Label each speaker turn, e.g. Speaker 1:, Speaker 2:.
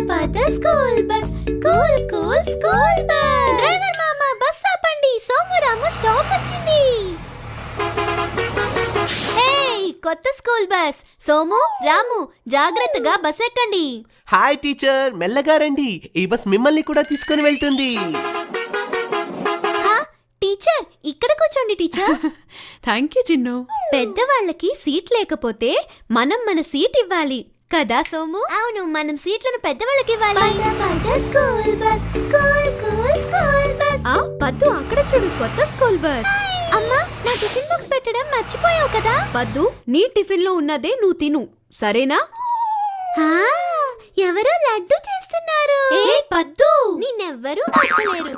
Speaker 1: పద school bus cool cool school bus. Driver మామ bus ఆపండి, సోము రాము స్టాప్ వచ్చింది. ఏయ్ కొత్త స్కూల్ బస్, సోము రాము జాగ్రత్తగా బస్ ఎక్కండి.
Speaker 2: హాయ్ టీచర్, మెల్లగా రండి, ఈ బస్ మిమ్మల్ని కూడా తీసుకొని వెళ్తుంది.
Speaker 1: టీచర్ ఇక్కడ కూర్చోండి టీచర్.
Speaker 3: Thank you Chinnu.
Speaker 1: పెద్దవాళ్ళకి సీట్ లేకపోతే మనం మన సీట్ ఇవ్వాలి కదా సోము? అవును, మనం సీట్లను పెద్దవాళ్ళకి ఇవ్వాలి. School bus cool cool school bus.
Speaker 3: పద్దు అక్కడ చూడు, కొత్త స్కూల్ బస్.
Speaker 1: అమ్మా, నా టిఫిన్ బాక్స్ పెట్టడం మర్చిపోయావు కదా.
Speaker 3: పద్దు, నీ టిఫిన్ లో ఉన్నదే నువ్వు తిను, సరేనా?
Speaker 1: ఎవరో లడ్డు చేస్తున్నారు.
Speaker 3: ఏ పద్దు,
Speaker 1: నిన్నెవ్వరూ నచ్చలేరు.